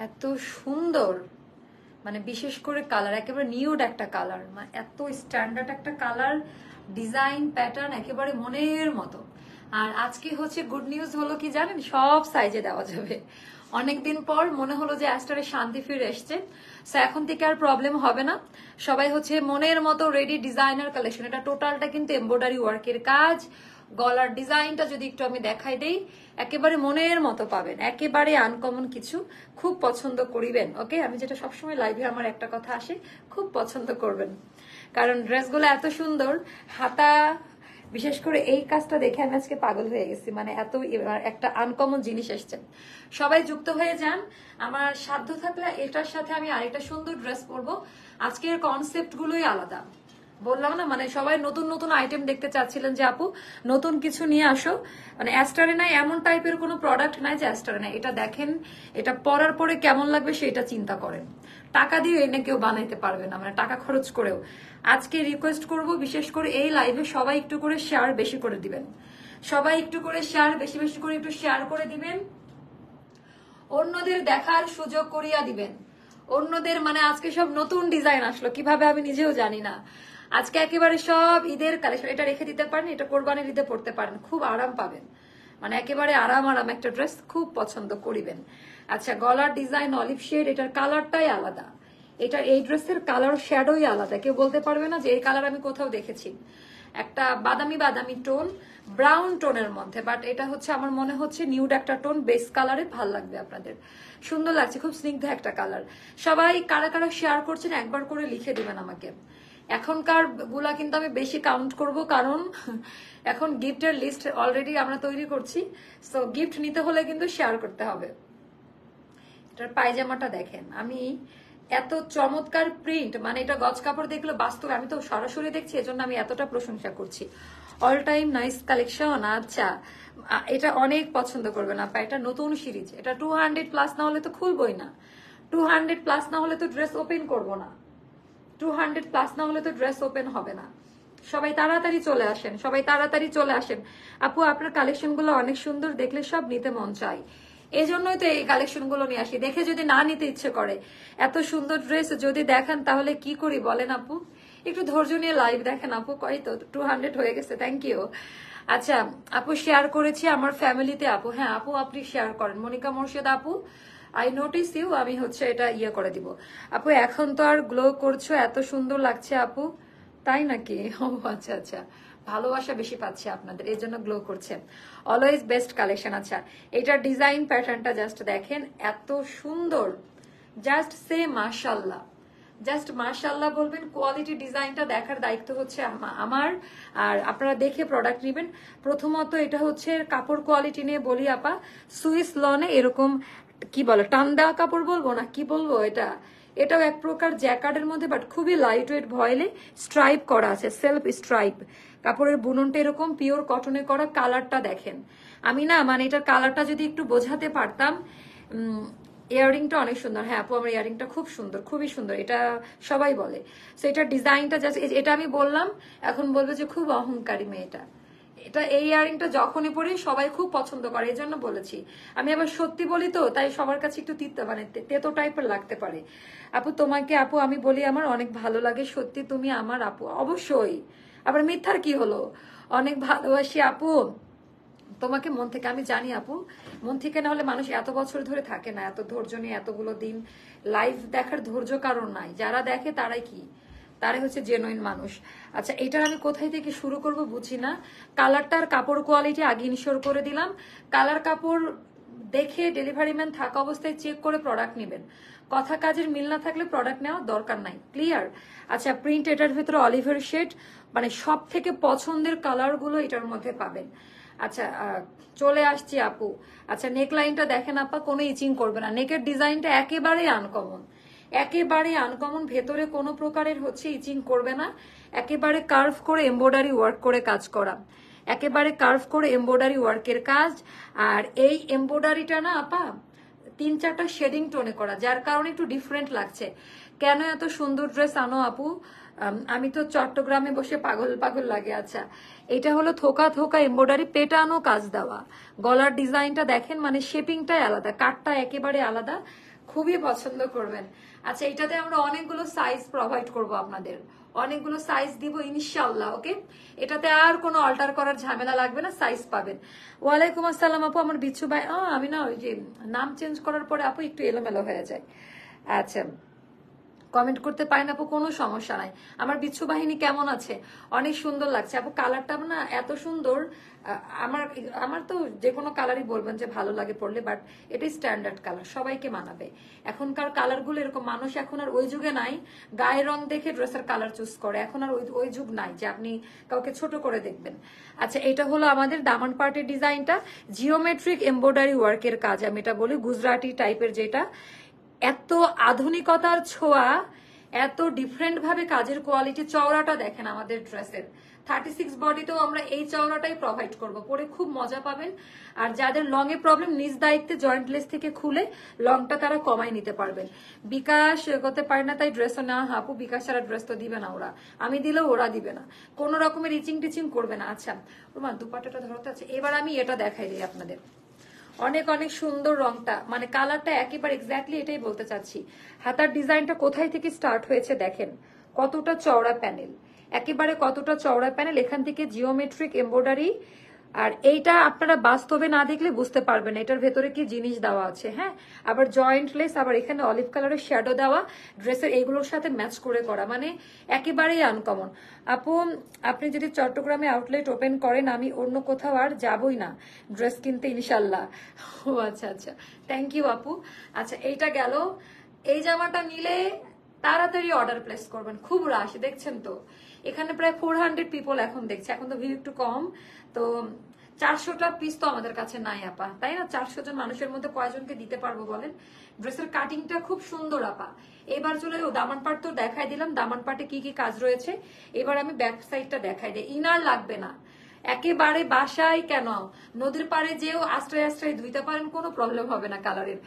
এত সুন্দর, মানে বিশেষ করে কালার একেবারে নিউড একটা কালার, মানে এত স্ট্যান্ডার্ড একটা কালার, ডিজাইন প্যাটার্ন একেবারে মনের মতো। আর আজকে হচ্ছে গুড নিউজ হলো কি জানেন, সব সাইজে দেওয়া যাবে। অনেকদিন পর মনে হলো যে অ্যাস্টারে শান্তি ফিরে এসছে, সো এখন থেকে আর প্রবলেম হবে না। সবাই হচ্ছে মনের মতো রেডি ডিজাইনার কালেকশন। এটা টোটালটা কিন্তু এমব্রয়ডারি ওয়ার্কের কাজ। গলার ডিজাইনটা যদি একটু আমি দেখাই দেই, একেবারে মনের মতো পাবেন, একেবারে আনকমন কিছু, খুব পছন্দ করিবেন। ওকে, আমি যেটা সবসময় লাইভে আমার একটা কথা আসে, খুব পছন্দ করবেন, কারণ ড্রেসগুলো এত সুন্দর। হাতা বিশেষ করে এই কাজটা দেখে আমি আজকে পাগল হয়ে গেছি, মানে এত একটা আনকমন জিনিস এসছেন। সবাই যুক্ত হয়ে যান। আমার সাধ্য থাকলে এটার সাথে আমি আরেকটা সুন্দর ড্রেস পরবো। আজকের কনসেপ্ট গুলোই আলাদা, বললাম না, মানে সবাই নতুন নতুন আইটেম দেখতে চাচ্ছিলেন যে আপু নতুন কিছু নিয়ে আসো। মানে অ্যাস্টারে নাই এমন টাইপের কোনো প্রোডাক্ট নাই যে অ্যাস্টারে নাই। এটা দেখেন, এটা পরার পরে কেমন লাগবে সেটা চিন্তা করেন। টাকা দিয়ে এনে কেউ বানাইতে পারবে না, মানে টাকা খরচ করেও। আজকে রিকোয়েস্ট করব, বিশেষ করে এই লাইভে সবাই একটু করে শেয়ার বেশি করে দিবেন। সবাই একটু করে শেয়ার বেশি বেশি করে একটু শেয়ার করে দিবেন, অন্যদের দেখার সুযোগ করিয়া দিবেন। অন্যদের মানে আজকে সব নতুন ডিজাইন আসলো, কিভাবে আমি নিজেও জানি না। আজকে একেবারে সব ঈদের কালেকশন। এটা রেখে দিতে পারেন, এটা কোরবানির ঈদে পড়তে পারেন, খুব আরাম পাবেন, মানে একেবারে আরাম আরাম একটা ড্রেস, খুব পছন্দ করিবেন। আচ্ছা, গলার ডিজাইন অলিভ শেড, এটার কালারটাই আলাদা। এটা এই ড্রেসের কালার শ্যাডোই আলাদা, কেউ বলতে পারবে না যে এই কালার আমি কোথাও দেখেছি। একটা বাদামি বাদামি টোন, ব্রাউন টোনের মধ্যে, বাট এটা হচ্ছে আমার মনে হচ্ছে নিউড একটা টোন, বেস কালারে ভাল লাগবে আপনাদের, সুন্দর লাগছে, খুব স্নিগ্ধ একটা কালার। সবাই কারা কারা শেয়ার করছেন একবার করে লিখে দিবেন আমাকে। এখনকার গুলা কিন্তু আমি বেশি কাউন্ট করব, কারণ এখন গিফটের লিস্ট অলরেডি আমরা তৈরি করছি, সো গিফট নিতে হলে কিন্তু শেয়ার করতে হবে। এটার পায়জামাটা দেখেন, আমি এত চমৎকার প্রিন্ট, মানে এটা গজ কাপড় দেখলে বাস্তবে, আমি তো সরাসরি দেখছি, এজন্য আমি এতটা প্রশংসা করছি। All time nice collection. আচ্ছা, এটা অনেক পছন্দ করবেন আপা, এটা নতুন সিরিজ, এটা 200+ না হলে তো খুলবই না। 200+ না হলে তো ড্রেস ওপেন করবো না। 200+ না হলে তো ড্রেস ওপেন হবে না। সবাই তাড়াতাড়ি চলে আসেন, সবাই তাড়াতাড়ি চলে আসেন। আপু আপনার কালেকশন গুলো অনেক সুন্দর, দেখলে সব নিতে মন চায়, এই জন্যই তো এই কালেকশন গুলো নিয়ে আসি। দেখে যদি না নিতে ইচ্ছে করে, এত সুন্দর ড্রেস যদি দেখেন, তাহলে কি করি বলেন আপু? একটু ধৈর্য নিয়ে লাইভ দেখেন আপু। কই তো 200 হয়ে গেছে, থ্যাংক ইউ। আচ্ছা আপু, শেয়ার করেছি আমার ফ্যামিলিতে আপু। হ্যাঁ আপু, আপনি শেয়ার করেন। মনিকা মোর্শেদ আপু, আই নোটিস ইউ, আমি হচ্ছে এটা ইয়ে করে দিব। আপু এখন তো আর গ্লো করছো, এত সুন্দর লাগছে আপু। তাই নাকি? ও আচ্ছা আচ্ছা, ভালোবাসা বেশি পাচ্ছে আপনাদের, এই জন্য গ্লো করছে। Always best collection. আচ্ছা, এটার ডিজাইন প্যাটার্নটা জাস্ট দেখেন, এত সুন্দর, জাস্ট সে মাশাল্লাহ, জাস্ট মাশাল্লাহ বলবেন। কোয়ালিটি ডিজাইনটা দেখার দায়িত্ব হচ্ছে আমার, আর আপনারা দেখে প্রোডাক্ট নেবেন। প্রথমত এটা হচ্ছে কাপড় কোয়ালিটি নিয়ে বলি আপা, সুইস লনে এরকম কি বলে, টান দেওয়া কাপড় বলবো না কি বলবো, এটাও এক প্রকার জ্যাকার্ডের মধ্যে, বাট খুবই লাইট ওয়েট, ভয়েলে স্ট্রাইপ করা আছে, সেলফ স্ট্রাইপ। কাপড়ের বুননটা এরকম পিওর কটনে করা। কালারটা দেখেন, আমি না মানে এটার কালারটা যদি একটু বোঝাতে পারতাম। ইয়াররিংটা অনেক সুন্দর। হ্যাঁ আপু, আমার ইয়াররিংটা খুব সুন্দর, খুবই সুন্দর, এটা সবাই বলে। সো এটার ডিজাইনটা জাস্ট, এটা আমি বললাম, এখন বলবে যে খুব অহংকারী মেয়েটা। এটা এই ইয়াররিংটা যখনই পরি সবাই খুব পছন্দ করে, এই জন্য বলেছি। আমি আবার সত্যি বলি তো, তাই সবার কাছে একটু মানে তেতো টাইপের লাগতে পারে। আপু তোমাকে, আপু আমি বলি আমার অনেক ভালো লাগে, সত্যি তুমি আমার আপু। অবশ্যই, আবার মিথ্যার কি হলো, অনেক ভালোবাসি আপু তোমাকে মন থেকে। আমি জানি আপু, মন থেকে না হলে মানুষ এত বছর ধরে থাকে না, এত ধৈর্য নিয়ে এতগুলো দিন লাইভ দেখার ধৈর্য কারণ নাই। যারা দেখে তারাই কি, তারা হচ্ছে জেনুইন মানুষ। আচ্ছা, এটার আমি কোথায় থেকে শুরু করব বুঝি না। কালারটার কাপড় কোয়ালিটি আগে ইনশিওর করে দিলাম। কালার কাপড় দেখে ডেলিভারি ম্যান থাকা অবস্থায় চেক করে প্রোডাক্ট নেবেন। কথা কাজের মিল না থাকলে প্রোডাক্ট নেওয়ার দরকার নাই, ক্লিয়ার? আচ্ছা, প্রিন্ট এটার ভিতরে অলিভের শেড, মানে সব থেকে পছন্দের কালারগুলো এটার মধ্যে পাবেন। আচ্ছা চলে আসছি আপু। আচ্ছা, নেকলাইনটা দেখেন আপা, কোনো ইচিং করবে না। নেকের ডিজাইনটা একেবারেই আনকমন, একেবারে আনকমন, ভেতরে কোনো প্রকারের হচ্ছে ইচিং করবে না। একেবারে কার্ভ করে এমব্রয়ডারি ওয়ার্ক করে কাজ করা, একেবারে কার্ভ করে এমব্রয়ডারি ওয়ার্কের কাজ। আর এই এমব্রয়ডারিটা না আপা 3-4টা শেডিং টোনে করা, যার কারণে একটু ডিফারেন্ট লাগছে। কেন এত সুন্দর ড্রেস আনো আপু? আমি তো চট্টগ্রামে বসে পাগল পাগল লাগে। আচ্ছা, এটা হলো থোকা থোকা এমব্রয়ডারি, পেটানো কাজ দেওয়া। গলার ডিজাইনটা দেখেন, মানে শেপিংটাই আলাদা, কাটটা একেবারে আলাদা, খুবই পছন্দ করবেন। আচ্ছা, এটাতে আমরা অনেকগুলো সাইজ প্রোভাইড করব আপনাদের, অনেকগুলো সাইজ দিব ইনশাআল্লাহ। ওকে, এটাতে আর কোনো অল্টার করার ঝামেলা লাগবে না, সাইজ পাবেন। ওয়ালাইকুম আসসালাম আপু, আমার বিচ্ছু ভাই। আমি না ওই যে নাম চেঞ্জ করার পরে আপু একটু এলোমেলো হয়ে যায়। আচ্ছা, কমেন্ট করতে পারেন আপু, কোনো সমস্যা নাই। আমার বিচ্ছু বাহিনী কেমন আছে? অনেক সুন্দর লাগছে আপু, কালারটা না এত সুন্দর। আমার আমার তো যে কোনো কালারই বলবেন যে ভালো লাগে পড়লে, বাট এটাই স্ট্যান্ডার্ড কালার, সবাইকে মানাবে। এখনকার কালারগুলো এরকম, মানুষ এখন আর ওই যুগে নাই গায়ের রং দেখে ড্রেসের কালার চুজ করে, এখন আর ওই যুগ নাই যে আপনি কাউকে ছোট করে দেখবেন। আচ্ছা, এটা হলো আমাদের দামান পার্টের ডিজাইনটা, জিওমেট্রিক এমব্রয়ডারি ওয়ার্কের কাজ, আমি এটা বলি গুজরাটি টাইপের, যেটা এত আধুনিকতার ছোঁয়া, এত ডিফারেন্ট ভাবে কাজের কোয়ালিটি। চওড়াটা দেখেন আমাদের ড্রেসের, 36 বডিতেও আমরা এই চওড়াটাই প্রোভাইড করব, পরে খুব মজা পাবেন। আর যাদের লং এ প্রবলেম, নিজ দায়িত্বে জয়েন্টলেস থেকে খুলে লংটা তারা কমাই নিতে পারবেন। বিকাশ করতে পারে না তাই ড্রেসও না, আপু বিকাশ ছাড়া ড্রেস তো দিবে না ওরা, আমি দিলেও ওরা দিবে না, কোনো রকমের ইচিং টিচিং করবে না। আচ্ছা রোমান, দুপাট্টাটা ধরতে আছে। এবার আমি এটা দেখাই দিই আপনাদের, অনেক অনেক সুন্দর রংটা, মানে কালারটা একেবারে এক্স্যাক্টলি এটাই বলতে চাচ্ছি। হাতার ডিজাইনটা কোথায় থেকে স্টার্ট হয়েছে দেখেন, কতটা চওড়া প্যানেল, একেবারে কতটা চওড়া প্যানেল, এখান থেকে জিওমেট্রিক এমব্রয়ডারি। আর এইটা আপনারা বাস্তবে না দেখলে বুঝতে পারবেন এটার ভেতরে কি জিনিস দেওয়া আছে। হ্যাঁ, আবার জয়েন্টলেস, আবার এখানে অলিভ কালারের শ্যাডো দেওয়া, ড্রেসের এইগুলোর সাথে ম্যাচ করে করা, মানে একেবারেই আনকমন। আপু আপনি যদি চট্টগ্রামে আউটলেট ওপেন করেন, আমি অন্য কোথাও আর যাবই না ড্রেস কিনতে ইনশাল্লাহ। ও আচ্ছা আচ্ছা, থ্যাংক ইউ আপু। আচ্ছা, এইটা গেল। এই জামাটা নিলে তাড়াতাড়ি অর্ডার প্লেস করবেন, খুব রাশ দেখছেন তো, এখানে প্রায় 400 পিপল এখন দেখছে, এখন তো ভিড় একটু কম, তো 400টা পিস তো আমাদের কাছে নাই আপা, তাই না? 400 জন মানুষের মধ্যে কয়জনকে দিতে পারবো বলেন? ড্রেসের কাটিংটা খুব সুন্দর আপা। এবার চলে দামান পাট তো দেখাই দিলাম, দামান পাটে কি কি কাজ রয়েছে। এবার আমি ব্যাক সাইডটা দেখাই দিই, ইনার লাগবে না একেবারে, বাসায় কেন নদীর পাড়ে যেও আশ্রয় আশ্রয় ধুইতে পারেন, কোনো প্রবলেম হবে না কালারের।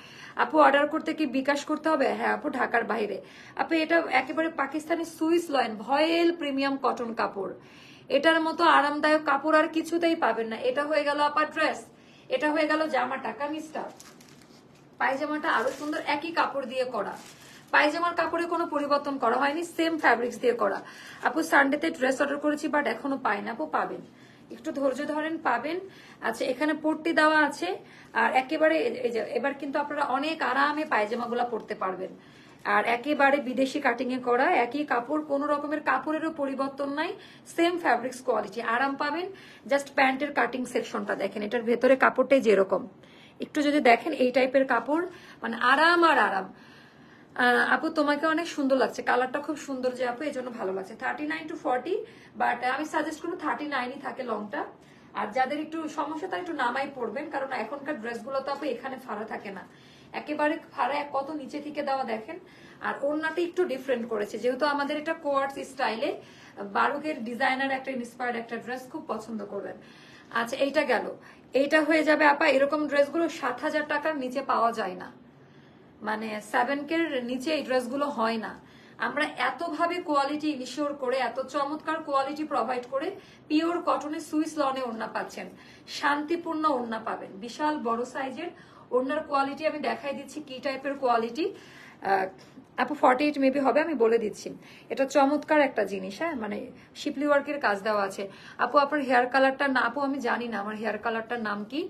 আপু অর্ডার করতে কি বিকাশ করতে হবে? হ্যাঁ আপু, ঢাকার বাইরে। আপু এটা একেবারে পাকিস্তানি সুইস লয়েন ভয়েল প্রিমিয়াম কটন কাপড়, এটার মতো আরামদায়ক কাপড় আর কিছুতেই পাবেন না। এটা হয়ে গেল আপা ড্রেস, এটা হয়ে গেল জামাটা, কামিজটা, পায়জামাটা আরো সুন্দর, একই কাপড় দিয়ে করা, পায়জামার কাপড়ে কোনো পরিবর্তন করা হয়নি, সেম ফ্যাব্রিক্স দিয়ে করা। আপু সানডেতে ড্রেস অর্ডার করেছি বাট এখনো পাই না। আপু পাবেন, একটু ধৈর্য ধরেন, পাবেন। আচ্ছা, এখানে পট্টি দেওয়া আছে, আর একেবারে এবার কিন্তু আপনারা অনেক আরামে পায়জামাগুলা পরতে পারবেন। আর একেবারে বিদেশি কাটিং এ করা, একই কাপড়, কোনো রকমের কাপড়েরও পরিবর্তন নাই, সেম ফ্যাব্রিক্স কোয়ালিটি, আরাম পাবেন। জাস্ট প্যান্টের কাটিং সেকশনটা দেখেন, এটার ভেতরে কাপড়টাই যেরকম, একটু যদি দেখেন এই টাইপের কাপড়, মানে আরাম আর আরাম। আপু তোমাকে অনেক সুন্দর লাগছে, কালারটা খুব সুন্দর যে আপু, এই জন্য ভালো লাগছে। 39 to 40, বাট আমি সাজেস্ট করবো 39ই থাকে লংটা। আর যাদের একটু সমস্যা তারা একটু নামাই পড়বেন, কারণ এখনকার ড্রেসগুলো তো আপু এখানে ফাড়া থাকে না, একেবারে ফাড়া কত নিচে থেকে দেওয়া দেখেন। আর ওড়নাটা একটু ডিফারেন্ট করেছে, যেহেতু আমাদের এটা কোয়ার্টস স্টাইলে, বারুকের ডিজাইনার একটা ইন্সপায়ার্ড একটা ড্রেস, খুব পছন্দ করবেন। আচ্ছা, এইটা গেল, এইটা হয়ে যাবে আপা। এরকম ড্রেসগুলো 7,000 টাকার নিচে পাওয়া যায় না, মানে 7K নিচে এই ড্রেসগুলো হয় না। আমরা এতভাবে কোয়ালিটি ইনশিওর করে, এত চমৎকার কোয়ালিটি প্রোভাইড করে, পিওর কটনের সুইস লনে ওড়না পাচ্ছেন, শান্তিপূর্ণ ওড়না পাবেন, বিশাল বড় সাইজের ওড়নার কোয়ালিটি আমি দেখাই দিচ্ছি কি টাইপের কোয়ালিটি। আপু 48 মেবি হবে, আমি বলে দিচ্ছি। এটা চমৎকার একটা জিনিস, হ্যাঁ, মানে শিপলি ওয়ার্কের কাজ দেওয়া আছে। আপু আপনার হেয়ার কালারটা না, আপু আমি জানি না আমার হেয়ার কালারটার নাম কি,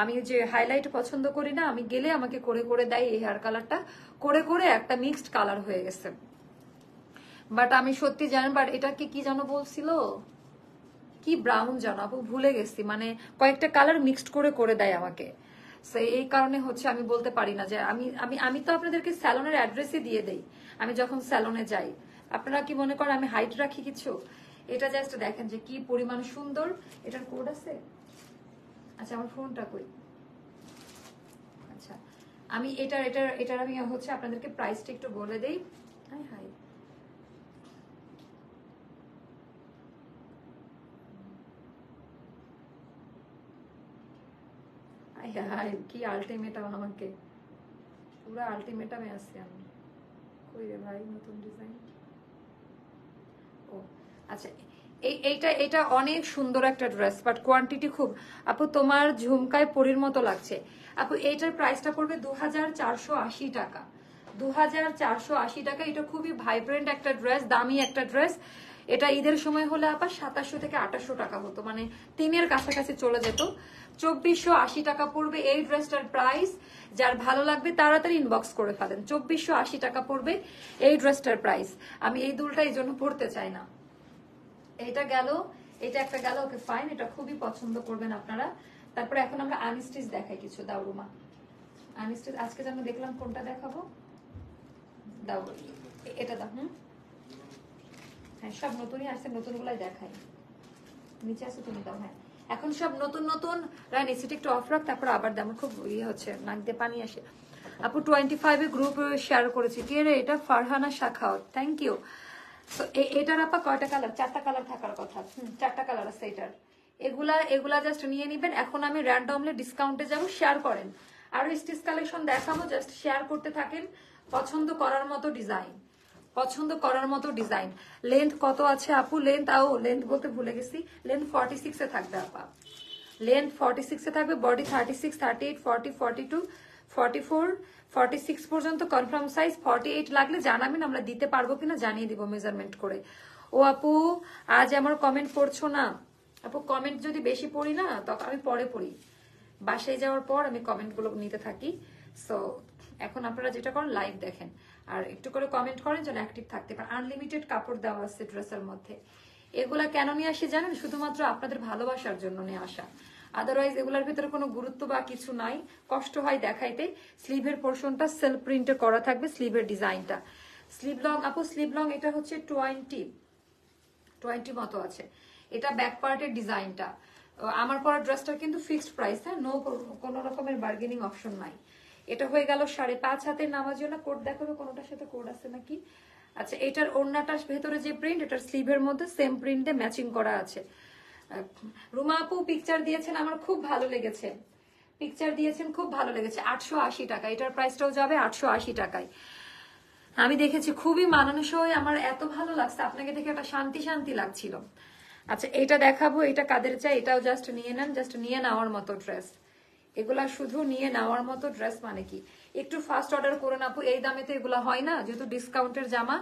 আমি যে হাইলাইট পছন্দ করি না, আমি গেলে আমাকে করে করে দেয় এই হেয়ার কালারটা, করে করে একটা মিক্সড কালার হয়ে গেছে। বাট আমি সত্যি জানি, বাট এটাকে কি যেন বলছিল, কি ব্রাউন জানো আপু, ভুলে গেছি, মানে কয়েকটা কালার মিক্সড করে করে দেয় আমাকে। এই কারণে হচ্ছে আমি বলতে পারি না যে আমি আমি আমি তো আপনাদেরকে স্যালনের অ্যাড্রেসই দিয়ে দেই আমি যখন স্যালনে যাই। আপনারা কি মনে করেন আমি হাইট রাখি কিছু? এটা জাস্ট দেখেন যে কি পরিমাণ সুন্দর। এটার কোড আছে? আচ্ছা, আমার ফোনটা কই? আচ্ছা, আমি এটার আমি হচ্ছে আপনাদেরকে প্রাইসটা একটু বলে দেই। হাই হাই, কি আলটিমেটাম, আমাকে পুরো আলটিমেটামে আসছে আমি। কই রে ভাই নতুন ডিজাইন? ও আচ্ছা, এইটা অনেক সুন্দর একটা ড্রেস, বাট কোয়ান্টিটি খুব। আপু তোমার ঝুমকায় পরীর মতো লাগছে। আপু এইটার প্রাইসটা পড়বে 2480 টাকা, 2480 টাকা। এটা খুবই ভাইব্রেন্ট একটা ড্রেস, দামি একটা ড্রেস। এটা ঈদের সময় হলে আবার 2700 থেকে 2800 টাকা হতো, মানে 3-এর কাছাকাছি চলে যেত। 2480 টাকা পড়বে এই ড্রেসটার প্রাইস। যার ভালো লাগবে তাড়াতাড়ি ইনবক্স করে ফেলেন। 2480 টাকা পড়বে এই ড্রেসটার প্রাইস। আমি এই দুলটা এই জন্য পড়তে চাই না। এটা গেল, এটা একটা গেল, ওকে ফাইন, এটা খুবই পছন্দ করবেন আপনারা। তারপরে এখন আমরা আনস্টিচ দেখাই কিছু। দাও রুমা, আনস্টিচ আজকে যেন দেখলাম কোনটা দেখাবো, দাও এটা দাও। হ্যাঁ সব নতুনই আসছে, নতুন গুলাই দেখাই। নিচে আছে তুমি দাও। হ্যাঁ এখন সব নতুন নতুন। রাইন এসিটা একটু অফ রাখ, তারপর আবার দাম খুব ইয়ে হচ্ছে, নাক দিয়ে পানি আসে। আপু 25-এ গ্রুপ শেয়ার করেছি। কে রে এটা? Farhana Shakhawat, thank you. তো এটার আপা কয়টা কালার? 4টা কালার থাকার কথা। 4টা কালার আছে এটার। এগুলা জাস্ট নিয়ে নিবেন। এখন আমি র্যান্ডমলি ডিসকাউন্টে যাব, শেয়ার করেন। আরো স্টিচ কালেকশন দেখাবো, জাস্ট শেয়ার করতে থাকেন। পছন্দ করার মতো ডিজাইন, পছন্দ করার মতো ডিজাইন। লেন্থ কত আছে আপু? লেন্থ বলতে ভুলে গেছি, লেন্থ 46-এ থাকবে আপা। লেন্থ 46-এ থাকবে, বডি 36, 38, 40, 42, 44, 46 পর্যন্ত কনফার্ম সাইজ। 48 লাগলে জানাবেন, আমরা দিতে পারবো কিনা জানিয়ে দিব মেজারমেন্ট করে। ও আপু আজ আমার কমেন্ট পড়ছো না? আপু কমেন্ট যদি বেশি পড়ি না, তখন আমি পরে পড়ি, বাসায় যাওয়ার পর আমি কমেন্টগুলো নিতে থাকি। সো এখন আপনারা যেটা করেন লাইভ দেখেন আর একটু করে কমেন্ট করেন যেন অ্যাক্টিভ থাকতে পারেন। আনলিমিটেড কাপড় দেওয়া আছে ড্রেসের মধ্যে। এগুলা কেন নিয়ে আসি জানেন? শুধুমাত্র আপনাদের ভালোবাসার জন্য নিয়ে আসা। আদারওয়াইজ এগুলোর ভিতরে কোনো গুরুত্ব বা কিছু নাই, কষ্ট হয় দেখাইতে। স্লিভের পোর্শনটা সেলফ প্রিন্টে করা থাকবে, স্লিভের ডিজাইনটা। স্লিভ লং আপু, স্লিভ লং এটা হচ্ছে 20 মতো আছে। এটা ব্যাক পার্টের ডিজাইনটা। আমার পরা ড্রেসটার কিন্তু ফিক্সড প্রাইস, হ্যাঁ, নো কোনো রকমের বার্গেনিং অপশন নাই। এটা হয়ে গেল 5.5 হাতের নামাজিও না। কোড দেখাবে কোনোটার সাথে কোড আছে নাকি? আচ্ছা এটার ওড়নাটার ভেতরে যে প্রিন্ট, এটার স্লিভের মধ্যে সেম প্রিন্টে ম্যাচিং করা আছে। রুমা আপু পিকচার দিয়েছেন, আমার খুব ভালো লেগেছে। পিকচার দিয়েছেন, খুব ভালো লেগেছে। 880 টাকা, এটার প্রাইসটাও যাবে 880 টাকায়। আমি দেখেছি খুবই মানানসই, আমার এত ভালো লাগছে, আপনাকে দেখে একটা শান্তি শান্তি লাগছিল। আচ্ছা এটা দেখাবো, এটা কাদের চাই? এটাও জাস্ট নিয়ে নেন, জাস্ট নিয়ে নেওয়ার মতো ড্রেস। এগুলা শুধু নিয়ে নেওয়ার মতো ড্রেস। মানে কি একটু ফাস্ট অর্ডার করুন আপু, এই দামে তো এগুলা হয় না, যেহেতু ডিসকাউন্টের জামা।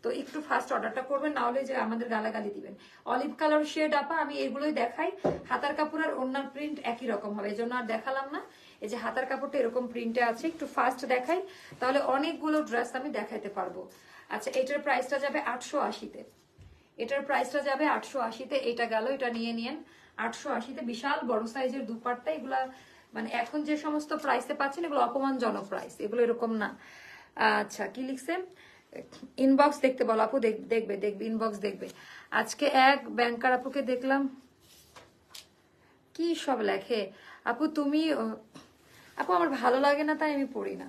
তো একটু ফাস্ট অর্ডারটা করবেন, না হলে যে আমাদের গালাগালি দিবেন। অলিভ কালার শেড আপা, আমি এগুলোই দেখাই। হাতার কাপড় আর ওড়নার প্রিন্ট একই রকম হবে, এই জন্য আর দেখালাম না। এই যে হাতার কাপড়টা এরকম প্রিন্টে আছে, একটু ফাস্ট দেখাই, তাহলে অনেকগুলো ড্রেস আমি দেখাইতে পারবো। আচ্ছা এটার প্রাইসটা যাবে 880-তে। এটার প্রাইসটা যাবে 880-তে। এটা গেল, এটা নিয়ে নিয়েন 880-তে। বিশাল বড় সাইজের দুপাট্টা। এগুলা মানে এখন যে সমস্ত প্রাইসে পাচ্ছেন এগুলো অপমানজনক প্রাইস, এগুলো এরকম না। আচ্ছা কি লিখছে? ইনবক্স দেখতে বলো আপু, দেখবে ইনবক্স দেখবে। আজকে এক ব্যাংকার আপুকে দেখলাম, কি সব লেখে আপু তুমি। আপু আমার ভালো লাগে না তাই আমি পড়ি না।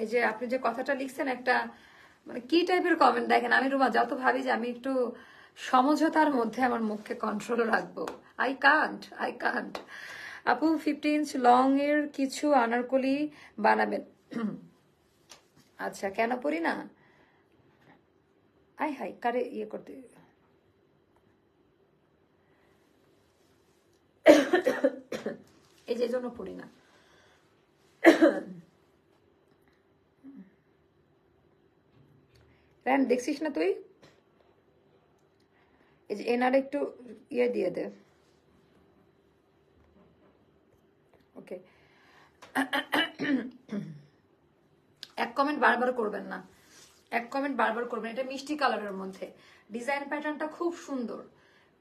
এই যে আপনি যে কথাটা লিখছেন, একটা মানে কি টাইপের কমেন্ট দেখেন। আমি রুমা যত ভাবি যে আমি একটু সমঝোতার মধ্যে আমার মুখকে কন্ট্রোল রাখবো, আই কান্ট। আপু 50 ইঞ্চ লং এর কিছু আনারকলি বানাবেন। আচ্ছা কেন পড়ি না? হাই কারে ইয়ে করতে, এই যে জন্য পড়ি না। র্যান দেখছিস না তুই? এই যে এনার একটু ইয়ে দিয়ে দে। ওকে এক কমেন্ট বারবার করবেন না, এক কমেন্ট বারবার করবেন। এটা মিষ্টি কালারের মধ্যে, ডিজাইন প্যাটার্নটা খুব সুন্দর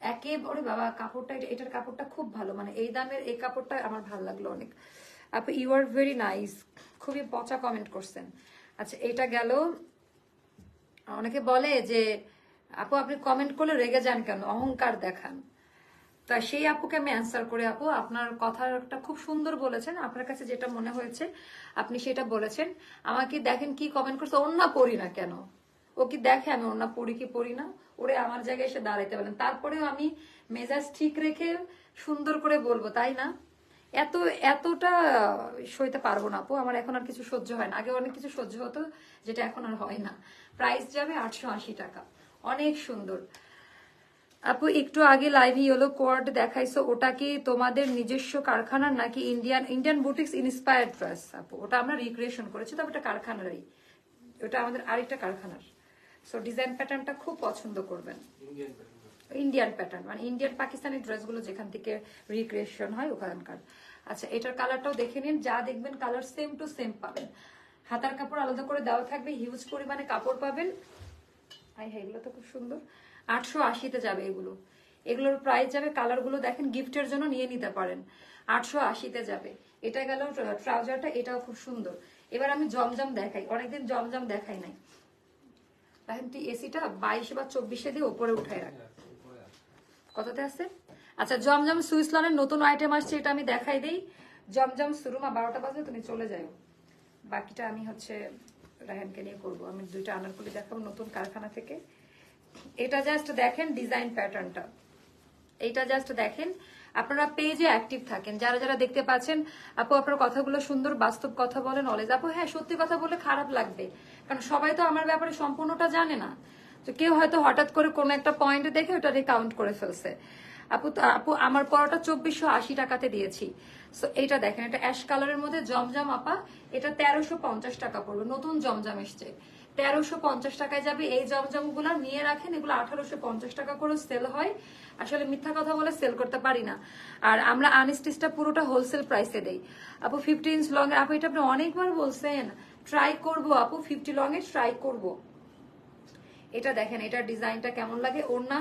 একেবারে। বাবা কাপড়টা, এটার কাপড়টা খুব ভালো, মানে এই দামের এই কাপড়টা আমার ভালো লাগলো অনেক। আপু ইউ আর ভেরি নাইস, খুবই পচা কমেন্ট করছেন। আচ্ছা এটা গেল। অনেকে বলে যে আপু আপনি কমেন্ট করলে রেগে যান কেন, অহংকার দেখান। তা সেই আপুকে আমি অ্যান্সার করে, আপু আপনার কথাটা খুব সুন্দর বলেছেন, আপনার কাছে যেটা মনে হয়েছে আপনি সেটা বলেছেন। আমাকে দেখেন কি কমেন্ট করছে, ওড়না পরি না কেন। ও কি দেখে আমি ওড়না পরি কি পরি না? ওরে আমার জায়গায় এসে দাঁড়াইতে পারেন, তারপরেও আমি মেজাজ ঠিক রেখে সুন্দর করে বলবো, তাই না? এতটা সইতে পারবো না আপু, আমার এখন আর কিছু সহ্য হয় না। আগে অনেক কিছু সহ্য হতো, যেটা এখন আর হয় না। প্রাইস যাবে 880 টাকা, অনেক সুন্দর। আপু একটু আগে লাইভে ইয়েলো কোয়ার্ড দেখাইছো, ওটা কি তোমাদের নিজস্ব কারখানার নাকি ইন্ডিয়ান বুটিক্স ইন্সপায়ার্ড ড্রেস? আপু ওটা আমরা রিক্রিয়েশন করেছি, তবে এটা কারখানারই, ওটা আমাদের আরেকটা কারখানার। সো ডিজাইন প্যাটার্নটা খুব পছন্দ করবেন। ইন্ডিয়ান প্যাটার্ন মানে ইন্ডিয়ান পাকিস্তানি ড্রেসগুলো যেখান থেকে রিক্রিয়েশন হয় ওখানকার। আচ্ছা এটার কালারটাও দেখে নিন, যা দেখবেন কালার সেম টু সেম পাবেন। হাতার কাপড় আলাদা করে দেওয়া থাকবে, হিউজ পরিমাণে কাপড় পাবেন। হ্যাঁ এগুলো তো খুব সুন্দর। 880-তে যাবে এগুলো, এগুলোর প্রাইস যাবে, কালারগুলো দেখেন গিফটের জন্য নিয়ে নিতে পারেন। 880-তে যাবে। এটা গেল ট্রাউজারটা, এটাও খুব সুন্দর। এবার আমি জমজম দেখাই, অনেকদিন জমজম দেখাই নাই। দেখেন তুই এসিটা 22 বা 24-এ দিয়ে উপরে উঠাই রাখ। কততে আছে? আচ্ছা জমজম সুইসলনের নতুন আইটেম আসছে, এটা আমি দেখাই দেই। জমজম সুরমা 12টা বাজে তুমি চলে যাও, বাকিটা আমি হচ্ছে রাহানকে নিয়ে করবো। আমি 2টা আনারকলি দেখাবো নতুন কারখানা থেকে। এটা জাস্ট দেখেন ডিজাইন প্যাটার্নটা, এইটা জাস্ট দেখেন। আপনারা পেজে অ্যাক্টিভ থাকেন, যারা যারা দেখতে পাচ্ছেন। আপু আপনার কথাগুলো সুন্দর, বাস্তব কথা বলেন অলওয়েজ। আপু হ্যাঁ সত্যি কথা বলে খারাপ লাগবে, কারণ সবাই তো আমার ব্যাপারে সম্পূর্ণটা জানে না। তো কেউ হয়তো হঠাৎ করে কোনো একটা পয়েন্টে দেখে ওটা কাউন্ট করে ফেলছে। আপু আমার পরোটা 2480 টাকাতে দিয়েছি। সো এইটা দেখেন, এটা অ্যাশ কালারের মধ্যে জমজম আপা, এটা 1350 টাকা পড়বে। নতুন জমজম এসছে, 1350 টাকায় যাবে। এই জমজম গুলা নিয়ে রাখেন, এগুলো 1850 টাকা করে সেল হয়। আসলে মিথ্যা কথা বলে সেল করতে পারি না। আর আমরা আনস্টিচটা পুরোটা হোলসেল প্রাইসে দেই। আপু 50 ইঞ্চ লং এর, আপু এটা আপনি অনেকবার বলছেন, ট্রাই করবো আপু, 50 লং এর ট্রাই করবো। এটা দেখেন, এটা ডিজাইনটা কেমন লাগে। ওড়না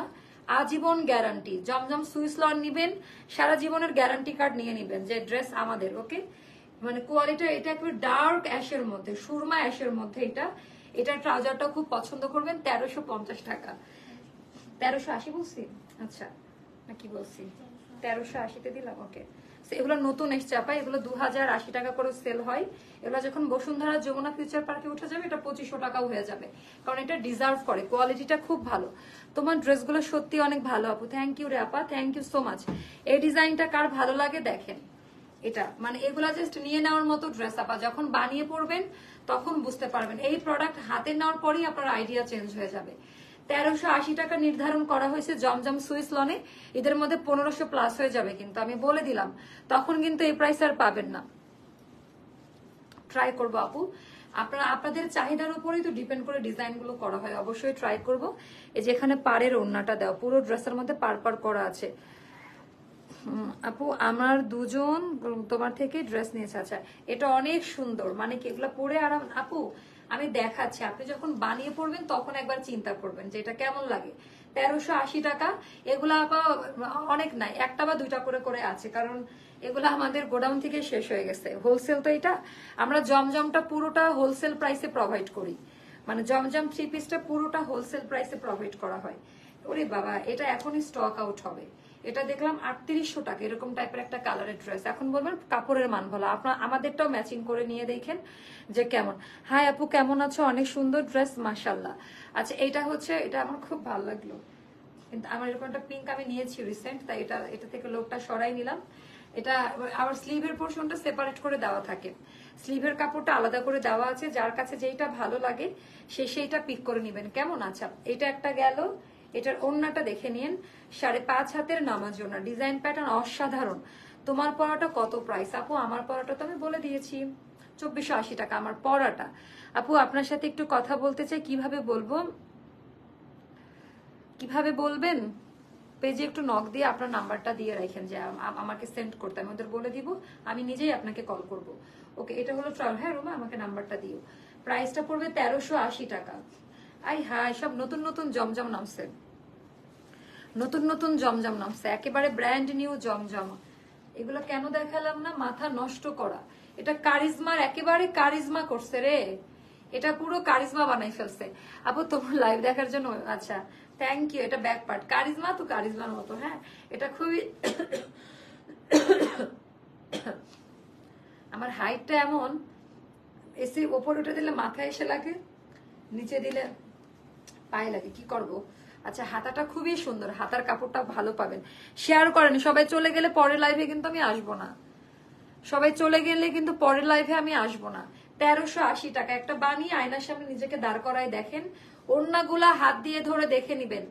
আজীবন গ্যারান্টি, জমজম সুইসলন নিবেন সারা জীবনের গ্যারান্টি কার্ড নিয়ে নিবেন যে ড্রেস আমাদের। ওকে মানে কোয়ালিটি, এটা একটু ডার্ক অ্যাশের মধ্যে, সুরমা অ্যাশের মধ্যে। এটার ট্রাউজারটা খুব পছন্দ করবেন। 1350 টাকা, 1380 বলছি? আচ্ছা না কি বলছি, 1380-তে দিলাম। ওকে এগুলো নতুন এসছে আপা, এগুলো 2080 টাকা করে সেল হয়। এগুলো যখন বসুন্ধরা যমুনা ফিউচার পার্কে উঠে যাবে, এটা 2500 টাকাও হয়ে যাবে, কারণ এটা ডিজার্ভ করে, কোয়ালিটিটা খুব ভালো। তোমার ড্রেসগুলো সত্যি অনেক ভালো আপু, থ্যাংক ইউ রে আপা, থ্যাংক ইউ সো মাচ। এই ডিজাইনটা কার ভালো লাগে দেখেন, এটা মানে এগুলা জাস্ট নিয়ে নেওয়ার মতো ড্রেস আপা, যখন বানিয়ে পড়বেন তখন বুঝতে পারবেন। এই প্রোডাক্ট হাতে নেওয়ার পরেই আপনার আইডিয়া চেঞ্জ হয়ে যাবে। 1380 টাকা নির্ধারণ করা হয়েছে জমজম সুইস লনে, এদের মধ্যে 1500 প্লাস হয়ে যাবে, কিন্তু আমি বলে দিলাম তখন কিন্তু এই প্রাইস আর পাবেন না। ট্রাই করবো আপু, আপনাদের চাহিদার উপরেই তো ডিপেন্ড করে ডিজাইন গুলো করা হয়। অবশ্যই ট্রাই করব। এই যে এখানে পাড়ের ওড়নাটা দাও, পুরো ড্রেসের মধ্যে পার করা আছে। আপু আমার দুজন তোমার থেকে ড্রেস নিয়েছে। আচ্ছা এটা অনেক সুন্দর, মানে কি এগুলো পরে আরাম। আপু আমি দেখাচ্ছি, আপনি যখন বানিয়ে পড়বেন তখন একবার চিন্তা করবেন যে এটা কেমন লাগে। 1380 টাকা, এগুলা আপা অনেক নাই, একটা বা দুইটা করে করে আছে, কারণ এগুলা আমাদের গোডাউন থেকে শেষ হয়ে গেছে। হোলসেল তো এটা, আমরা জমজমটা পুরোটা হোলসেল প্রাইসে প্রোভাইড করি, মানে জমজম 3 পিসটা পুরোটা হোলসেল প্রাইসে প্রোভাইড করা হয়। ওরে বাবা এটা এখনই স্টক আউট হবে। এটা দেখলাম 3800 টাকা, এরকম টাইপের একটা কালারের ড্রেস। এখন বলবেন কাপড়ের মান ভালো, আপনার আমাদেরটাও ম্যাচিং করে নিয়ে দেখেন যে কেমন। হাই আপু কেমন আছো? অনেক সুন্দর ড্রেস মাশাল্লাহ। আচ্ছা এটা হচ্ছে, এটা আমার খুব ভালো লাগলো, কিন্তু আমার এরকম একটা পিঙ্ক আমি নিয়েছি রিসেন্ট, তাই এটা থেকে লোকটা সরাই নিলাম। এটা আবার স্লিভের পোর্শনটা সেপারেট করে দেওয়া থাকে, স্লিভের কাপড়টা আলাদা করে দেওয়া আছে। যার কাছে যেইটা ভালো লাগে সেইটা পিক করে নিবেন, কেমন? আচ্ছা এটা একটা গেল। এটার ওড়নাটা দেখে নিন, 5.5 হাতের নামাজ ওড়না, ডিজাইন প্যাটার্ন অসাধারণ। তোমার পরাটা কত প্রাইস আপু? আমার পরাটা তো আমি বলে দিয়েছি 2480 টাকা আমার পরাটা। আপু আপনার সাথে একটু কথা বলতে চাই, কিভাবে বলবো? কিভাবে বলবেন? পেজে একটু নক দিয়ে আপনার নাম্বারটা দিয়ে রাখেন যে আমাকে সেন্ড করতে, আমি ওদের বলে দিব, আমি নিজেই আপনাকে কল করব। ওকে এটা হলো ট্রাভেল। হ্যাঁ রুমা আমাকে নাম্বারটা দিও। প্রাইসটা পড়বে 1380 টাকা। আই হাই সব নতুন নতুন জমজম নামছে, নতুন নতুন জমজম নামছে, একেবারে ব্র্যান্ড নিউ জমজম। এগুলো কেন দেখালাম না, মাথা নষ্ট করা। এটা কারিজমার একেবারে কারিজমা করছে রে, এটা পুরো কারিজমা বানাই ফেলছে। আপু তোমার লাইভ দেখার জন্য, আচ্ছা থ্যাংক ইউ। এটা ব্যাক পার্ট কারিজমা, তো কারিজমার মতো। হ্যাঁ এটা খুবই আমার হাইটটা এমন, এসি ওপর উঠে দিলে মাথায় এসে লাগে, নিচে দিলে পায়ে লাগে, কি করব। আচ্ছা হাতাটা খুবই সুন্দর, হাতার কাপড়টা ভালো পাবেন। শেয়ার করেন, সবাই চলে গেলে পরের লাইভে কিন্তু আমি আসবো না, সবাই চলে গেলে কিন্তু পরের লাইভে আমি আসবো না। 1380 টাকা। একটা বানিয়ে আয়নার সামনে নিজেকে দাঁড় করায় দেখেন, ওড়নাগুলা হাত দিয়ে ধরে দেখে নিবেন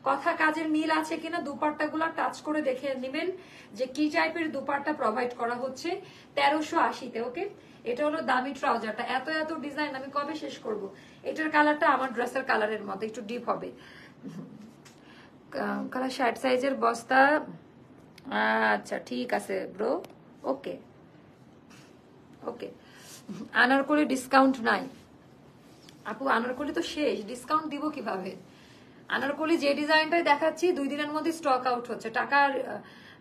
কথা কাজের মিল আছে কিনা দুপাট্টাগুলো টাচ করে দেখে নেবেন যে কি টাইপের দুপাট্টা প্রোভাইড করা হচ্ছে 1380-তে। ওকে, এটা হলো দামি ট্রাউজারটা। এত এত ডিজাইন আমি কবে শেষ করব? এটার কালারটা আমার ড্রেসের কালারের মতো একটু ডিপ হবে। কালার 60 সাইজের বস্তা। আচ্ছা ঠিক আছে ব্রো, ওকে ওকে। আনারকলি ডিসকাউন্ট নাই আপু, আনারকলি তো শেষ, ডিসকাউন্ট দিব কিভাবে? আনারকলি যে ডিজাইনটাই দেখাচ্ছি 2 দিনের মধ্যে স্টক আউট হচ্ছে, টাকার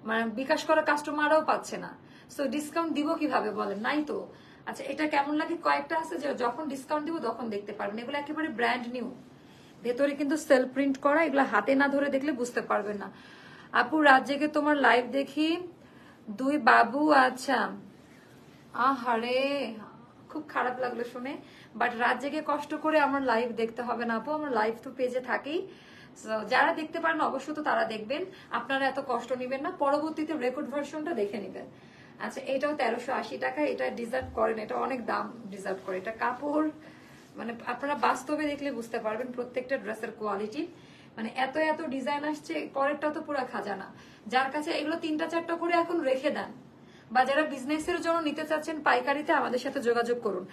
মানে বিকাশ করা কাস্টমারও পাচ্ছে না, সো ডিসকাউন্ট দিব কিভাবে বলেন? নাই তো। আচ্ছা এটা কেমন লাগে, কয়েকটা আছে যে যখন ডিসকাউন্ট দিব তখন দেখতে পারবেন। এগুলো একেবারে ব্র্যান্ড নিউ, ভেতরে কিন্তু সেলফ প্রিন্ট করা, এগুলো হাতে না ধরে দেখলে বুঝতে পারবেন না। আপু রাত জেগে তোমার লাইভ দেখি, 2 বাবু। আচ্ছা আহারে, খুব খারাপ লাগলো শুনে, বাট রাত জেগে কষ্ট করে আমার লাইভ দেখতে হবে না আপু, আমার লাইভ তো পেজে থাকেই। যারা দেখতে পারেন অবশ্য তো তারা দেখবেন, আপনারা এত কষ্ট নিবেন না, পরবর্তীতে রেকর্ড ভার্সনটা দেখে নেবেন। আচ্ছা এটাও 1380 টাকা, এটা ডিজার্ভ করেন, এটা অনেক দাম ডিজার্ভ করে। এটা কাপড় মানে আপনারা বাস্তবে দেখলে বুঝতে পারবেন প্রত্যেকটা ড্রেসের কোয়ালিটি, মানে এত এত ডিজাইন আসছে, পরেরটা তো পুরো খাজানা। যার কাছে এগুলো 3টা 4টা করে এখন রেখে দেন, বা যারা বিজনেসের জন্য নিতে চাচ্ছেন পাইকারিতে, আমাদের সাথে যোগাযোগ করুন।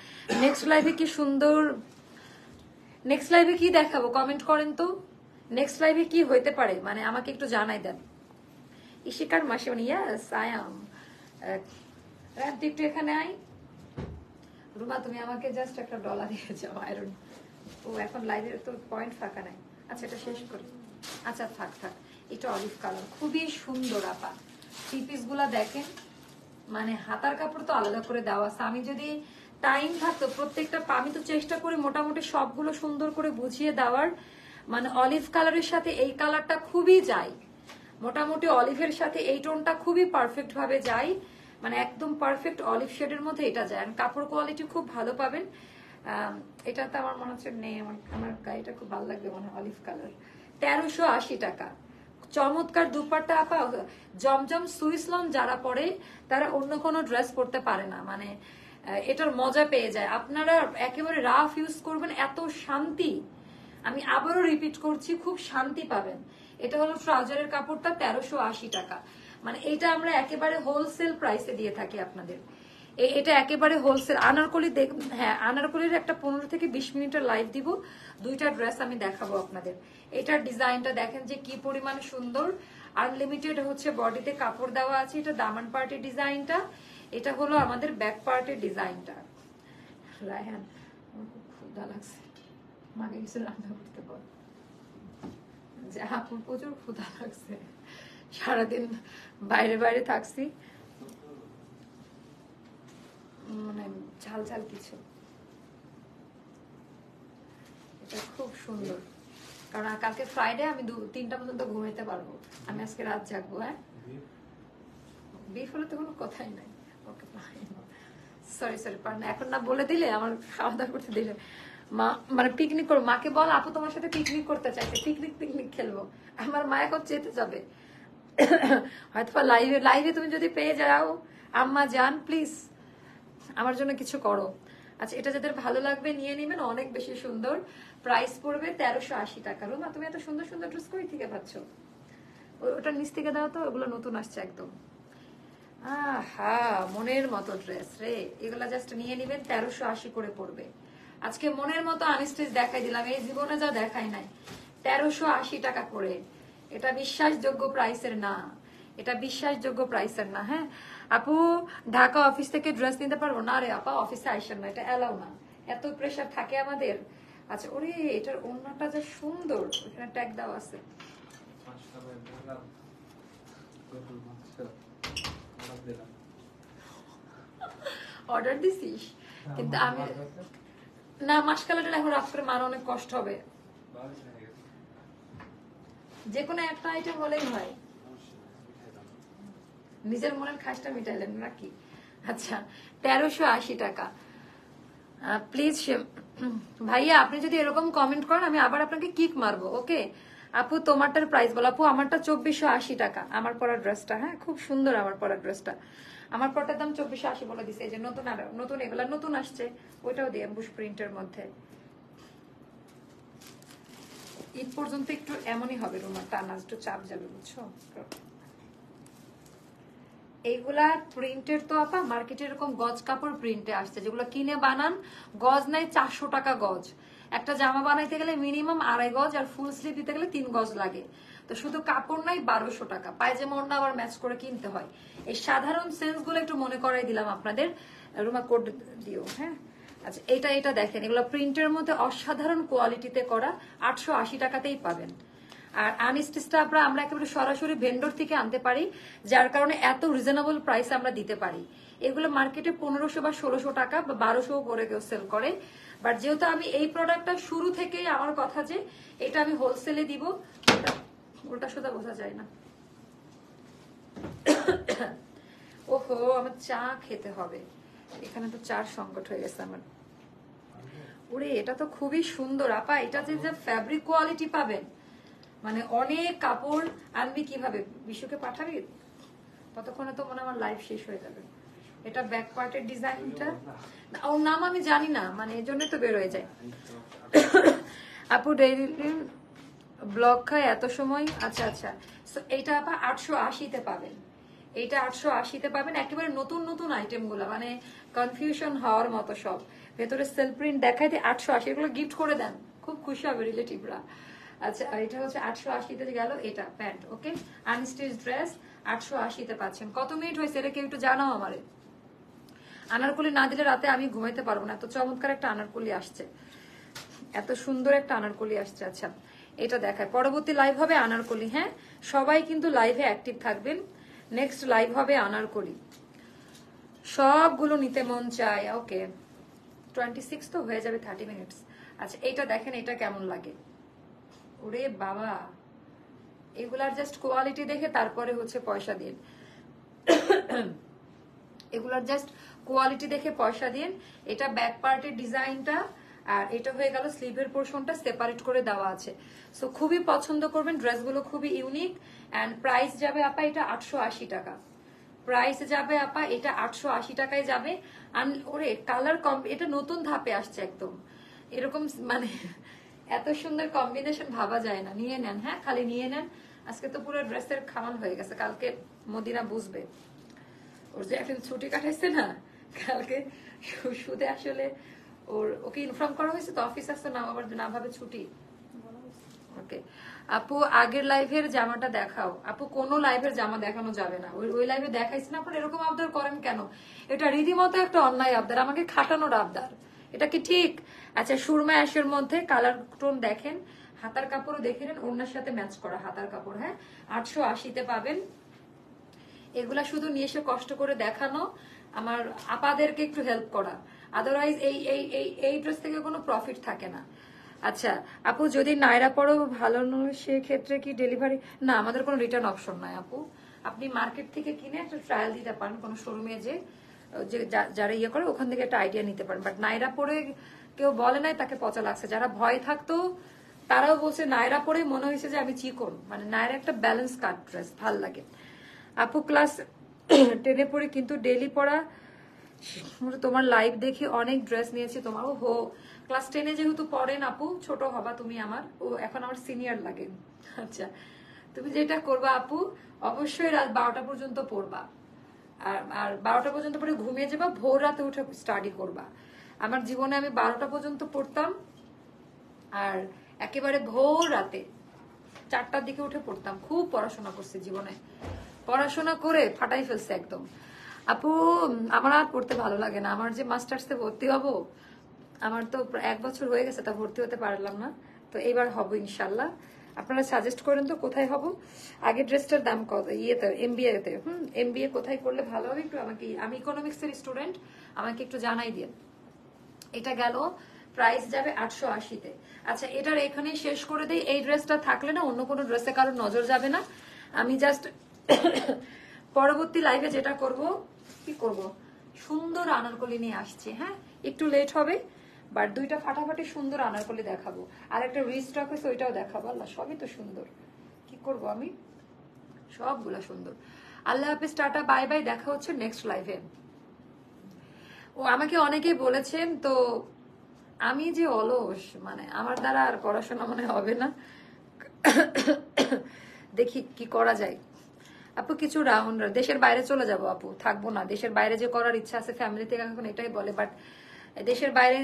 নেক্সট লাইভে কি সুন্দর, নেক্সট লাইভে কি দেখাবো কমেন্ট করেন তো, নেক্সট লাইভে কি হইতে পারে মানে আমাকে একটু জানাই দেন। ইশিকার মাসে ইয়াস আই এম রাত একটু এখানে আই। রুমা তুমি আমাকে জাস্ট একটা ডলার দিয়ে যাও, আয়রন। ও এখন লাইভের তো পয়েন্ট ফাঁকা নাই। আচ্ছা এটা শেষ করি, আচ্ছা থাক থাক। এটা অলিভ কালার, খুবই সুন্দর আপা। থ্রি পিস গুলা দেখেন, মানে হাতার কাপড় তো আলাদা করে দেওয়া আছে। আমি যদি টাইম থাকতো প্রত্যেকটা, আমি তো চেষ্টা করি মোটামুটি সবগুলো সুন্দর করে বুঝিয়ে দেওয়ার। মানে অলিভ কালারের সাথে এই কালারটা খুবই যায়, মোটামুটি অলিভের সাথে এই টোনটা খুবই পারফেক্ট ভাবে যায়, মানে একদম পারফেক্ট অলিভ শেডের মধ্যে এটা যায়। কাপড় কোয়ালিটি খুব ভালো পাবেন। এটা তো আমার মনে হচ্ছে নেই, আমার গাড়িটা খুব ভালো লাগবে মনে হয়। অলিভ কালার 1380 টাকা, চমৎকার দুপাট্টা আপা। জমজম সুইসলন যারা পরে তারা অন্য কোনো ড্রেস পরতে পারে না, মানে এটার মজা পেয়ে যায়। আপনারা একেবারে রাফ ইউজ করবেন, এত শান্তি। আমি আবারও রিপিট করছি, খুব শান্তি পাবেন। এটা হলো ট্রাউজারের কাপড়টা 1380 টাকা, মানে এটা আমরা একেবারে হোলসেল প্রাইসে দিয়ে থাকি আপনাদের। এটা একেবারে হোলসেল। আনারকলি হ্যাঁ, আনারকলির একটা 15 থেকে 20 মিনিটের লাইভ দিব, 2টা ড্রেস আমি দেখাবো আপনাদের। এটার ডিজাইনটা দেখেন যে কি পরিমাণে সুন্দর, আনলিমিটেড হচ্ছে বডিতে কাপড় দেওয়া আছে। এটা দামান পার্টের ডিজাইনটা, এটা হলো আমাদের ব্যাক পার্টের ডিজাইনটা। রায়হান আমার খুব ক্ষুধা লাগছে, মাকে কিছু রান্না করতে বল। যে আপুর প্রচুর ক্ষুধা লাগছে, সারাদিন বাইরে বাইরে থাকছি, মানে ঝাল ঝাল কিছু। এটা খুব সুন্দর, কারণ কালকে ফ্রাইডে আমি 3টা পর্যন্ত ঘুমাইতে পারবো। আমি আজকে রাত জাগবো। হ্যাঁ বিফ হলে তো কোনো কথাই নাই। ওকে সরি সরি, পারেন এখন না বলে দিলে, আমার খাওয়া দাওয়া করতে দিলে মা, মানে পিকনিক করবো। মাকে বল আপু তোমার সাথে পিকনিক করতে চাইছে, পিকনিক খেলবো। আমার মা এখন যেতে যাবে হয়তো লাইভে, লাইভে তুমি যদি পেয়ে যাও আম্মা যান প্লিজ আমার জন্য কিছু করো। আচ্ছা এটা যাদের ভালো লাগবে নিয়ে নেবেন, অনেক বেশি সুন্দর। প্রাইস পড়বে 1380 টাকা। রুমা তুমি এত সুন্দর সুন্দর ড্রেস কই থেকে পাচ্ছ? ওটা নিচ থেকে দাও তো, ওগুলো নতুন আসছে একদম। আহা মনের মতো ড্রেস রে, এগুলা জাস্ট নিয়ে নিবেন, 1380 করে পড়বে। আজকে মনের মতো আনস্টেজ দেখাই দিলাম, এই জীবনে যা দেখাই নাই। 1380 টাকা করে, এটা বিশ্বাসযোগ্য প্রাইসের না, এটা বিশ্বাসযোগ্য প্রাইসের না। হ্যাঁ আপু ঢাকা অফিস থেকে ড্রেস নিতে পারবো না? রে আপা অফিসে আইসেন না, এটা এলাও না, এত প্রেশার থাকে আমাদের। আচ্ছা ওরে এটার ওড়নাটা যে সুন্দর, ওখানে ট্যাগ দেওয়া আছে। অর্ডার দিছিস? কিন্তু আমি না, মাসকালাটা এখন রাফ করে মার অনেক কষ্ট হবে। যে কোনো একটা আইটেম হলেই হয়, নিজের মনের খাসটা মিটাইলেন নাকি? আচ্ছা 1380 টাকা প্লিজ। ভাইয়া আপনি যদি এরকম কমেন্ট করেন আমি আবার আপনাকে কিক মারবো। ওকে আপু তোমারটার প্রাইস বলো। আপু আমারটা 2480 টাকা, আমার পরা ড্রেসটা। হ্যাঁ খুব সুন্দর আমার পরা ড্রেসটা, আমার পরটার দাম 2480 বলে দিছে। এই যে নতুন, আর নতুন এগুলা নতুন আসছে, ওইটাও দিয়ে বুশ প্রিন্টের মধ্যে। ঈদ পর্যন্ত একটু এমনই হবে রুমা, টানা একটু চাপ যাবে, বুঝছো? এইগুলা প্রিন্টের তো আপা মার্কেটে এরকম গজ কাপড় প্রিন্টে আসছে, যেগুলো কিনে বানান গজ নাই 400 টাকা গজ। একটা জামা বানাইতে গেলে মিনিমাম 2.5 গজ, আর ফুল স্লিভ দিতে গেলে 3 গজ লাগে। তো শুধু কাপড় নাই 1200 টাকা, পায়জামা ওড়না আবার ম্যাচ করে কিনতে হয়। এই সাধারণ সেন্স গুলো একটু মনে করাই দিলাম আপনাদের। রুমা কোড দিও, হ্যাঁ। আচ্ছা, এটা দেখেন, এগুলো প্রিন্টের মধ্যে অসাধারণ কোয়ালিটিতে করা, 880 টাকাতেই পাবেন। আর আনস্টিচটা আমরা একেবারে সরাসরি ভেন্ডর থেকে আনতে পারি, যার কারণে এত রিজনেবল প্রাইস আমরা দিতে পারি। এগুলো মার্কেটে 1500 বা 1600 টাকা বা 1200 করে কেউ সেল করে। বাট যেহেতু আমি এই প্রোডাক্টটা শুরু থেকেই আমার কথা যে এটা আমি হোলসেলে দিব, ওটা সোজা বোঝা যায় না। ওহো, আমার চা খেতে হবে, এখানে তো চার সংকট হয়ে গেছে আমার। ওরে, এটা তো খুবই সুন্দর আপা, এটা যে ফ্যাব্রিক কোয়ালিটি পাবেন, মানে অনেক কাপড় আনবি কিভাবে, বিশুকে পাঠাবি? ততক্ষণে তো মনে আমার লাইফ শেষ হয়ে যাবে। এটা ব্যাক পার্টের ডিজাইনটা, ওর নাম আমি জানি না, মানে এর জন্য তো বের হয়ে যায়। আপু ডেইলি ব্লগ খায় এত সময়? আচ্ছা আচ্ছা, এইটা আপা 880-তে পাবেন। এইটা 880-তে পাবেন, একেবারে নতুন নতুন আইটেম গুলা, মানে কনফিউশন হওয়ার মতো সব। ভেতরে সেলফ প্রিন্ট দেখাই দিয়ে 880, এগুলো গিফট করে দেন, খুব খুশি হবে রিলেটিভরা। আচ্ছা, এটা হচ্ছে 880-তে গেল। এটা প্যান্ট, ওকে, আনস্টিচ ড্রেস 880-তে পাচ্ছেন। কত মিনিট হয়েছে এটা কেউ একটু জানাও আমারে। আনারকলি না দিলে রাতে আমি ঘুমাইতে পারবো না, এত চমৎকার একটা আনারকলি আসছে, এত সুন্দর একটা আনারকলি আসছে। আচ্ছা, এটা দেখায়, পরবর্তী লাইভ হবে আনারকলি। হ্যাঁ, সবাই কিন্তু লাইভে অ্যাক্টিভ থাকবেন। নেক্সট লাইভ হবে আনারকলি, সবগুলো নিতে মন চায়। ওকে, 26 তো হয়ে যাবে, 30 মিনিটস। আচ্ছা, এইটা দেখেন, এটা কেমন লাগে? ওরে বাবা, এগুলার জাস্ট কোয়ালিটি দেখে তারপরে হচ্ছে পয়সা দিন। এগুলার জাস্ট কোয়ালিটি দেখে পয়সা দিন। এটা ব্যাক পার্টের ডিজাইনটা, আর এটা হয়ে গেল স্লিভের পোর্শনটা সেপারেট করে দেওয়া আছে। সো খুবই পছন্দ করবেন, ড্রেসগুলো খুবই ইউনিক। অ্যান্ড প্রাইস যাবে আপা এটা 880 টাকা। প্রাইস যাবে আপা এটা 880 টাকায় যাবে। ওরে কালার কম, এটা নতুন ধাপে আসছে একদম, এরকম মানে এত সুন্দর কম্বিনেশন ভাবা যায় না। নিয়ে নেন, হ্যাঁ, খালি নিয়ে নেন। আজকে তো পুরো ড্রেসের খামাল হয়ে গেছে, কালকে মদিনা বুঝবে। ওর যে এখন ছুটি কাটাইছে না, কালকে সুদে আসলে ওকে ইনফর্ম করা হয়েছে তো, অফিস আসছে না, আবার না ভাবে ছুটি। ওকে আপু, আগের লাইভের জামাটা দেখাও। আপু, কোনো লাইভের জামা দেখানো যাবে না, ওই লাইভে দেখাইছি না। আপনারা এরকম আবদার করেন কেন? এটা রীতিমতো একটা অন্যায় আবদার, আমাকে খাটানোর আবদার। এটা কি ঠিক? আচ্ছা, সুরমা অ্যাশের মধ্যে কালার টোন দেখেন, হাতার কাপড়ও দেখে নেন, ওড়নার সাথে ম্যাচ করা হাতার কাপড়। হ্যাঁ, 880-তে পাবেন। এগুলা শুধু নিয়ে এসে কষ্ট করে দেখানো, আমার আপাদেরকে একটু হেল্প করা, আদারওয়াইজ এই ড্রেস থেকে কোনো প্রফিট থাকে না। আচ্ছা আপু, যদি নায়রা পড়ো ভালো নয় সেক্ষেত্রে কি ডেলিভারি? না, আমাদের কোনো রিটার্ন অপশন নাই আপু। আপনি মার্কেট থেকে কিনে একটা ট্রায়াল দিতে পারেন, কোনো শোরুমে যে যারা ইয়ে করে ওখান থেকে একটা আইডিয়া নিতে পারেন। বাট নায়রা পরে কেউ বলে নাই তাকে পচা লাগছে, যারা ভয় থাকতো তারাও বলছে নায়রা পরে মনে হয়েছে যে আমি চিকন। মানে নায়রা একটা ব্যালেন্স কাট ড্রেস, ভাল লাগে। আপু, ক্লাস 10-এ পড়ে কিন্তু ডেইলি পড়া, তোমার লাইভ দেখে অনেক ড্রেস নিয়েছি তোমার। ও হো, ক্লাস 10-এ যেহেতু পড়েন আপু, ছোট হবা তুমি আমার, ও এখন আমার সিনিয়র লাগে। আচ্ছা, তুমি যেটা করবা আপু, অবশ্যই রাত 12টা পর্যন্ত পড়বা, আর 12টা পর্যন্ত পরে ঘুমিয়ে যাবা, ভোর রাতে উঠে স্টাডি করবা। আমার জীবনে আমি 12টা পর্যন্ত পড়তাম, আর একেবারে ভোর রাতে 4টার দিকে উঠে পড়তাম। খুব পড়াশোনা করছি জীবনে, পড়াশোনা করে ফাটাই ফেলছে একদম। আপু, আমার আর পড়তে ভালো লাগে না, আমার যে মাস্টার্সে ভর্তি হব, আমার তো 1 বছর হয়ে গেছে, তা ভর্তি হতে পারলাম না, তো এবার হব ইনশাল্লাহ। আপনারা সাজেস্ট করেন তো কোথায় হব। আগে ড্রেসটার দাম কত? ইয়েতে, এমবিএ তে। এমবিএ কোথায় করলে ভালো হবে একটু আমাকে, আমি ইকোনমিক্সের স্টুডেন্ট, আমাকে একটু জানাই দিন। এটা গেল, প্রাইস যাবে 880-তে। আচ্ছা, এটার এখানেই শেষ করে দিই। এই ড্রেসটা থাকলে না অন্য কোনো ড্রেসে কারোর নজর যাবে না। আমি জাস্ট পরবর্তী লাইভে যেটা করব, কি করব, সুন্দর আনারকলি নিয়ে আসছি। হ্যাঁ, একটু লেট হবে, বাট 2টা ফাটাফাটি সুন্দর আনারকলি দেখাবো, আর একটা রিস্টক হয়েছে ওইটাও দেখাবো। আল্লাহ, সবই তো সুন্দর, কি করব আমি, সবগুলা সুন্দর। আল্লাহ হাফেজ, টাটা, বাই বাই, দেখা হচ্ছে নেক্সট লাইভে। ও আমাকে অনেকেই বলেছেন তো, আমি যে অলস, মানে আমার দ্বারা আর পড়াশোনা মনে হবে না, দেখি কি করা যায় আপু। কিছু রাউন্ড দেশের বাইরে চলে যাব আপু, থাকবো না। দেশের বাইরে যে করার ইচ্ছা আছে ফ্যামিলি থেকে এখন এটাই বলে, বাট দেশের বাইরে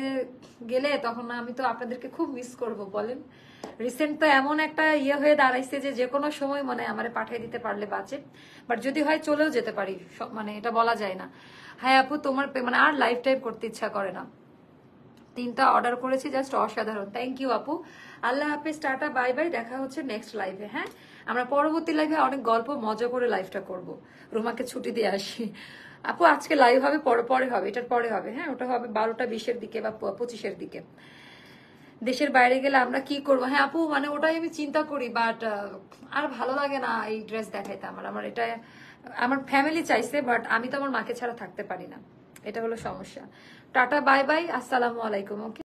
গেলে তখন আমি তো আপনাদেরকে খুব মিস করব বলেন। রিসেন্ট তো এমন একটা ইয়ে হয়ে দাঁড়াইছে যে কোনো সময় মানে আমারে পাঠিয়ে দিতে পারলে বাঁচে, বাট যদি হয় চলেও যেতে পারি, মানে এটা বলা যায় না। হ্যাঁ আপু তোমার মানে আর লাইফ টাইম করতে ইচ্ছা করে না। 3টা অর্ডার করেছি, জাস্ট অসাধারণ। থ্যাংক ইউ আপু। আল্লাহ হাফেজ, টাটা বাই বাই, দেখা হচ্ছে নেক্সট লাইভে। হ্যাঁ, আমরা পরবর্তী লাইভে অনেক গল্প মজা করে লাইভটা করব। রুমাকে ছুটি দিয়ে আসি আপু। আজকে লাইভ হবে, পরে হবে, এটার পরে হবে। হ্যাঁ, ওটা হবে 12টা 20-এর দিকে বা 25-এর দিকে। দেশের বাইরে গেলে আমরা কি করবো? হ্যাঁ আপু, মানে ওটাই আমি চিন্তা করি, বাট আর ভালো লাগে না এই ড্রেস দেখাইতে। আমার এটা আমার ফ্যামিলি চাইছে, বাট আমি তো আমার মাকে ছাড়া থাকতে পারি না, এটা হলো সমস্যা। টাটা বাই বাই, আসসালামু আলাইকুম। ওকে।